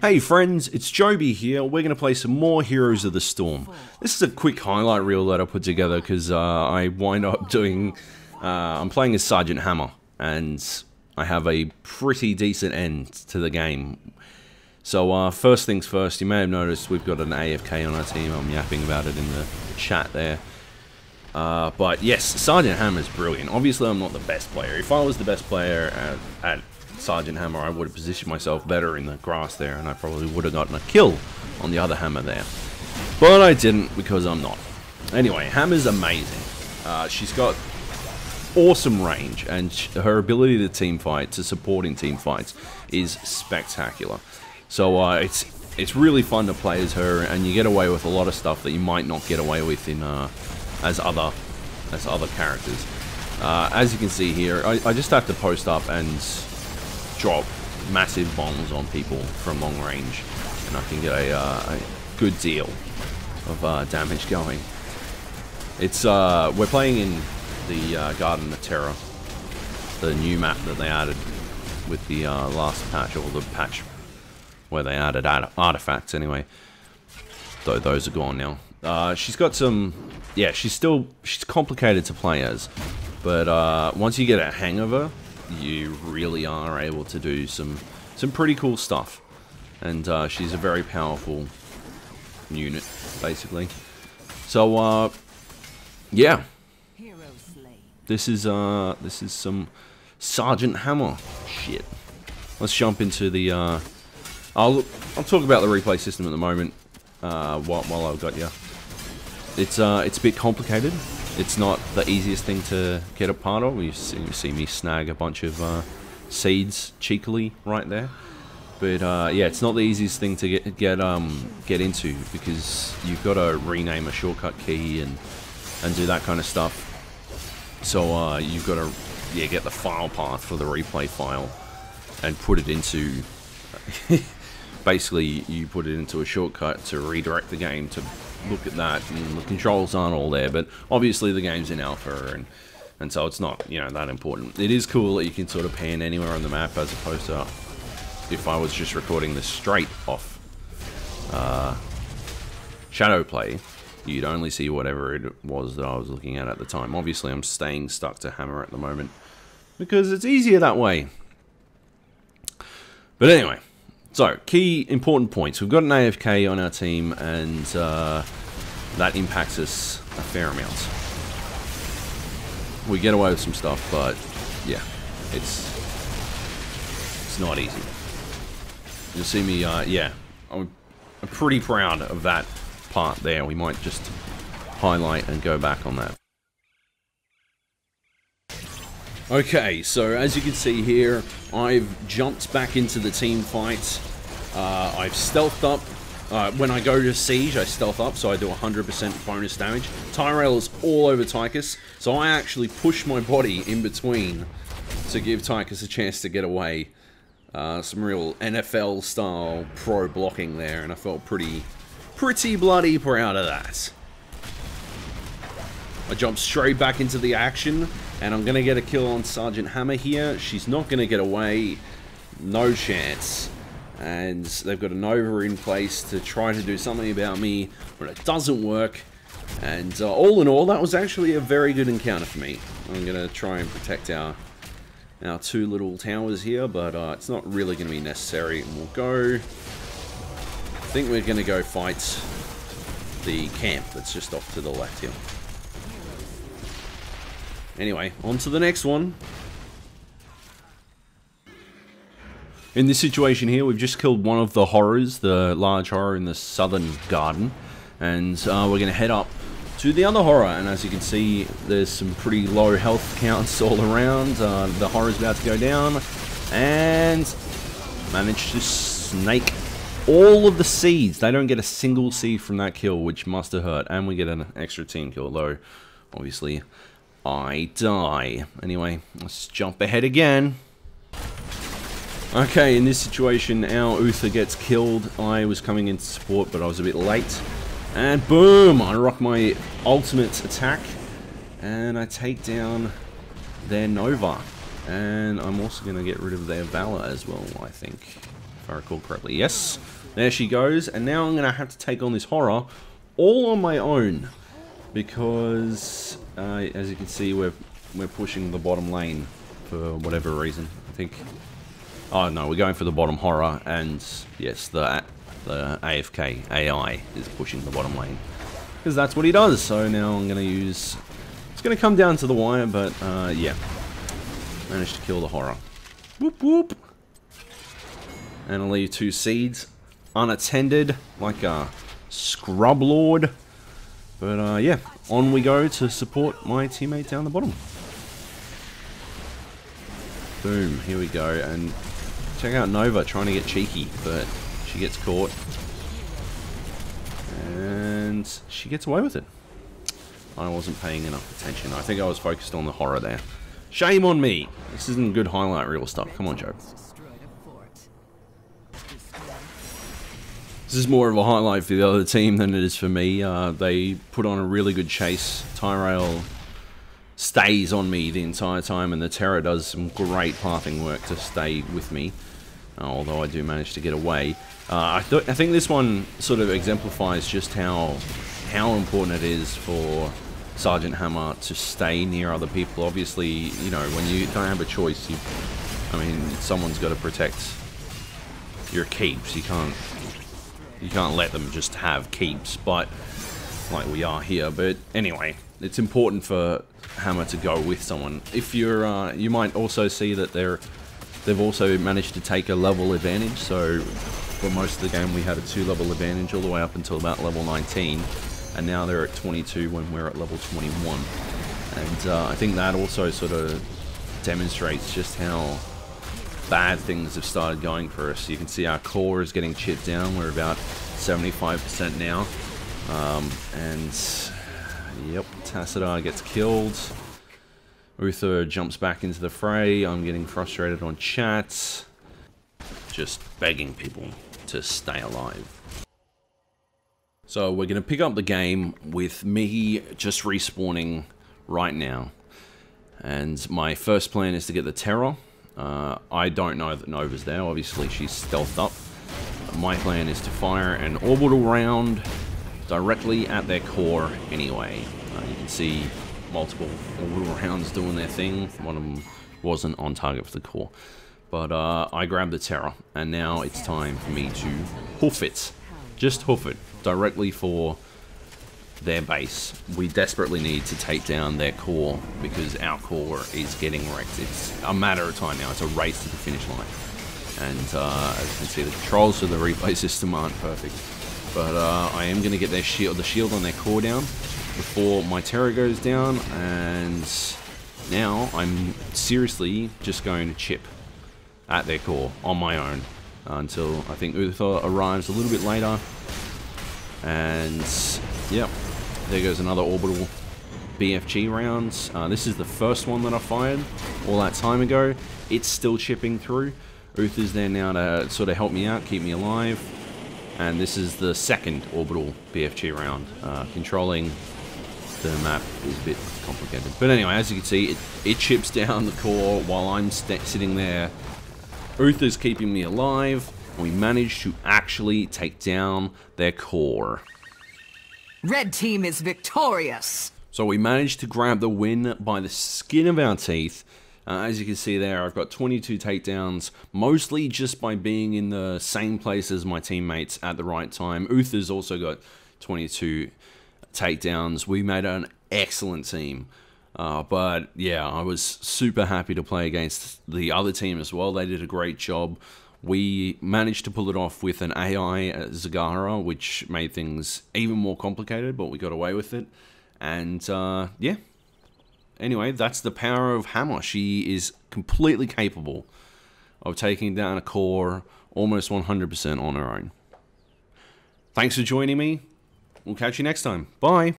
Hey friends, it's Joby here. We're going to play some more Heroes of the Storm. This is a quick highlight reel that I put together because I wind up doing... I'm playing as Sgt Hammer, and I have a pretty decent end to the game. So first things first, you may have noticed we've got an AFK on our team. I'm yapping about it in the chat there. But yes, Sgt Hammer is brilliant. Obviously I'm not the best player. If I was the best player at Sgt Hammer, I would have positioned myself better in the grass there, and I probably would have gotten a kill on the other Hammer there. But I didn't, because I'm not. Anyway, Hammer's amazing. She's got awesome range, and her ability to team fight, to support in team fights, is spectacular. So it's really fun to play as her, and you get away with a lot of stuff that you might not get away with in as other characters. As you can see here, I just have to post up and drop massive bombs on people from long range, and I can get a good deal of damage going. It's we're playing in the Garden of Terror, the new map that they added with the last patch, or the patch where they added artifacts anyway. Though those are gone now. She's got some, yeah, she's complicated to play as, but once you get a hang of her, you really are able to do some pretty cool stuff, and she's a very powerful unit, basically. So yeah, this is some Sgt Hammer shit. Let's jump into the. I'll talk about the replay system at the moment. While I've got you, it's a bit complicated. It's not the easiest thing to get a part of. You see me snag a bunch of seeds cheekily right there, but yeah, it's not the easiest thing to get into, because you've got to rename a shortcut key and do that kind of stuff. So you've got to get the file path for the replay file and put it into. Basically, you put it into a shortcut to redirect the game to look at that, and the controls aren't all there, but obviously the game's in alpha, and so it's not, you know, that important. It is cool that you can sort of pan anywhere on the map, as opposed to if I was just recording this straight off shadow play, you'd only see whatever it was that I was looking at the time. Obviously I'm staying stuck to Hammer at the moment because it's easier that way. But anyway, so, key important points. We've got an AFK on our team, and that impacts us a fair amount. We get away with some stuff, but yeah, it's not easy. You'll see me, yeah, I'm pretty proud of that part there. We might just highlight and go back on that. Okay, so as you can see here, I've jumped back into the team fight. I've stealthed up. When I go to siege, I stealth up, so I do 100% bonus damage. Tyrell is all over Tychus, so I actually push my body in between to give Tychus a chance to get away. Some real NFL-style pro blocking there, and I felt pretty bloody proud of that. I jump straight back into the action, and I'm going to get a kill on Sgt Hammer here. She's not going to get away. No chance. And they've got a Nova in place to try to do something about me, but it doesn't work. And all in all, that was actually a very good encounter for me. I'm going to try and protect our two little towers here, but it's not really going to be necessary. And we'll go... I think we're going to go fight the camp that's just off to the left here. Anyway, on to the next one. In this situation here, we've just killed one of the horrors, the large horror in the southern garden, and we're going to head up to the other horror, and as you can see, there's some pretty low health counts all around. The horror's about to go down, and managed to snake all of the seeds. They don't get a single seed from that kill, which must have hurt, and we get an extra team kill, though obviously I die. Anyway, let's jump ahead again. Okay, in this situation, our Uther gets killed. I was coming in to support, but I was a bit late. And boom! I rock my ultimate attack, and I take down their Nova. And I'm also going to get rid of their Valor as well, I think. If I recall correctly. Yes, there she goes. And now I'm going to have to take on this horror all on my own. Because, as you can see, we're pushing the bottom lane for whatever reason. I think... Oh no, we're going for the bottom horror. And yes, the AFK AI is pushing the bottom lane. Because that's what he does. So now I'm going to use... It's going to come down to the wire, but yeah. Managed to kill the horror. Whoop whoop. And I'll leave 2 seeds unattended, like a scrub lord. But yeah, on we go to support my teammate down the bottom. Boom, here we go. And check out Nova trying to get cheeky, but she gets caught. And she gets away with it. I wasn't paying enough attention. I think I was focused on the horror there. Shame on me. This isn't good highlight reel stuff. Come on, Joe. This is more of a highlight for the other team than it is for me. They put on a really good chase. Tyrell stays on me the entire time, and the Terror does some great pathing work to stay with me. Although I do manage to get away. I think this one sort of exemplifies just how important it is for Sgt Hammer to stay near other people. Obviously, you know, when you don't have a choice, I mean, someone's got to protect your keeps. You can't let them just have keeps, but like we are here. But anyway, it's important for Hammer to go with someone. If you're, you might also see that they've also managed to take a level advantage. So for most of the game, we had a 2-level advantage all the way up until about level 19. And now they're at 22 when we're at level 21. And I think that also sort of demonstrates just how bad things have started going for us. You can see our core is getting chipped down. We're about 75% now. And yep, Tassadar gets killed. Uther jumps back into the fray. I'm getting frustrated on chat. Just begging people to stay alive. So we're going to pick up the game with me just respawning right now. And my first plan is to get the Terror. I don't know that Nova's there. Obviously, she's stealthed up. My plan is to fire an orbital round directly at their core anyway. You can see multiple orbital rounds doing their thing. One of them wasn't on target for the core. But I grabbed the Terror, and now it's time for me to hoof it. Just hoof it directly for their base. We desperately need to take down their core because our core is getting wrecked. It's a matter of time now. It's a race to the finish line. And as you can see, the controls for the replay system aren't perfect. But I am going to get their shield, the shield on their core down before my Terror goes down. And now I'm seriously just going to chip at their core on my own until I think Uther arrives a little bit later. And yep, there goes another orbital BFG rounds. This is the first one that I fired all that time ago. It's still chipping through. Uther's there now to sort of help me out, keep me alive. And this is the second orbital BFG round. Controlling the map is a bit complicated. But anyway, as you can see, it chips down the core while I'm sitting there. Uther's keeping me alive. We managed to actually take down their core. Red team is victorious. So we managed to grab the win by the skin of our teeth. As you can see there, I've got 22 takedowns, mostly just by being in the same place as my teammates at the right time. Uther's also got 22 takedowns. We made an excellent team. But yeah, I was super happy to play against the other team as well. They did a great job. We managed to pull it off with an AI Zagara, which made things even more complicated, but we got away with it. And yeah. Anyway, that's the power of Hammer. She is completely capable of taking down a core almost 100% on her own. Thanks for joining me. We'll catch you next time. Bye.